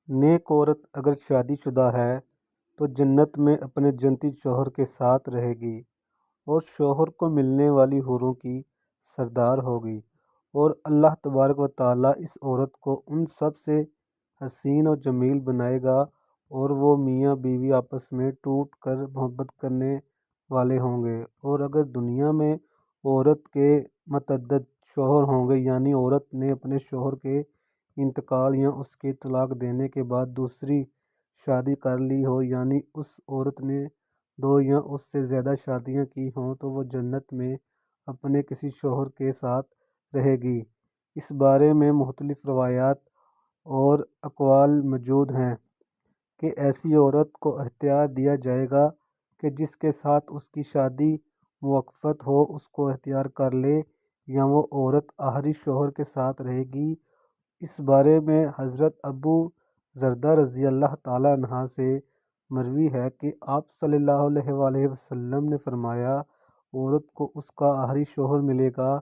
نیک عورت اگر شادی شدہ ہے تو جنت میں اپنے جنتی شوہر کے ساتھ رہے گی اور شوہر کو ملنے والی حوروں کی سردار ہوگی، اور اللہ تبارک و تعالیٰ اس عورت کو ان سب سے حسین و جمیل بنائے گا، اور وہ میاں بیوی آپس میں ٹوٹ کر محبت کرنے والے ہوں گے۔ اور اگر دنیا میں عورت کے متعدد شوہر ہوں گے، یعنی عورت نے اپنے شوہر کے انتقال یا اس کے طلاق دینے کے بعد دوسری شادی کر لی ہو، یعنی اس عورت نے 2 یا اس سے زیادہ شادیاں کی ہوں، تو وہ جنت میں اپنے کسی شوہر کے ساتھ رہے گی۔ اس بارے میں مختلف روایات اور اقوال موجود ہیں کہ ایسی عورت کو اختیار دیا جائے گا کہ جس کے ساتھ اس کی شادی موقوف ہو اس کو اختیار کر لے، یا وہ عورت آخری شوہر کے ساتھ رہے گی۔ اس بارے میں حضرت ابو درداء رضی اللہ تعالیٰ عنہ سے مروی ہے کہ آپ صلی اللہ علیہ وآلہ وسلم نے فرمایا، عورت کو اس کا آخری شوہر ملے گا۔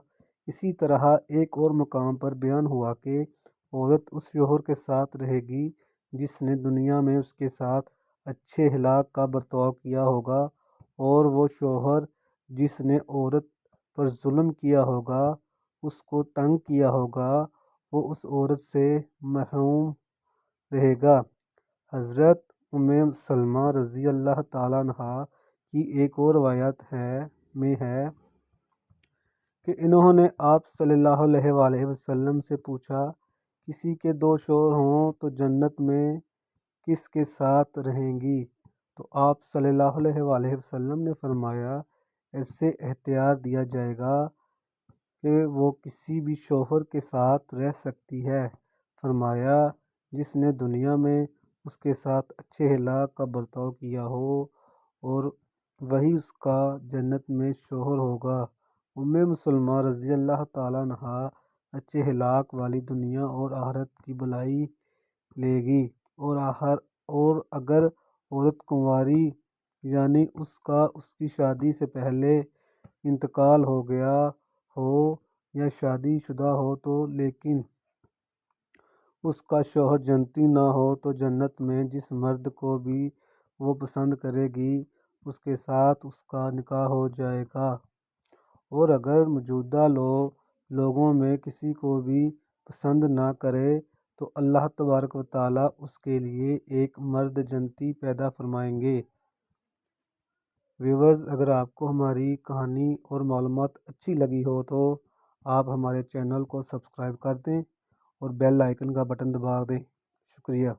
اسی طرح ایک اور مقام پر بیان ہوا کہ عورت اس شوہر کے ساتھ رہے گی جس نے دنیا میں اس کے ساتھ اچھے اخلاق کا برتاؤ کیا ہوگا، اور وہ شوہر جس نے عورت پر ظلم کیا ہوگا، اس کو تنگ کیا ہوگا، وہ اس عورت سے محروم رہے گا۔ حضرت ام سلمہ رضی اللہ تعالیٰ عنہا کی ایک اور روایت میں ہے کہ انہوں نے آپ صلی اللہ علیہ وآلہ وسلم سے پوچھا، کسی کے 2 شوہر ہوں تو جنت میں کس کے ساتھ رہیں گی؟ تو آپ صلی اللہ علیہ وآلہ وسلم نے فرمایا، ایسے اختیار دیا جائے گا کہ وہ کسی بھی شوہر کے ساتھ رہ سکتی ہے۔ فرمایا، جس نے دنیا میں اس کے ساتھ اچھے اخلاق کا برتاؤ کیا ہو، اور وہی اس کا جنت میں شوہر ہوگا۔ ام سلمہ رضی اللہ تعالیٰ عنہا اچھے اخلاق والی دنیا اور آخرت کی بھلائی لے گی، اور اگر عورت کنواری یعنی اس کا اس کی شادی سے پہلے انتقال ہو گیا ہو یا شادی شدہ ہو تو لیکن اس کا شوہر جنتی نہ ہو، تو جنت میں جس مرد کو بھی وہ پسند کرے گی اس کے ساتھ اس کا نکاح ہو جائے گا، اور اگر موجودہ لوگوں میں کسی کو بھی پسند نہ کرے تو اللہ تبارک و تعالیٰ اس کے لیے ایک مرد جنتی پیدا فرمائیں گے۔ ویورز، اگر آپ کو ہماری کہانی اور معلومات اچھی لگی ہو تو آپ ہمارے چینل کو سبسکرائب کر دیں اور بیل آئیکن کا بٹن دبا دیں۔ شکریہ۔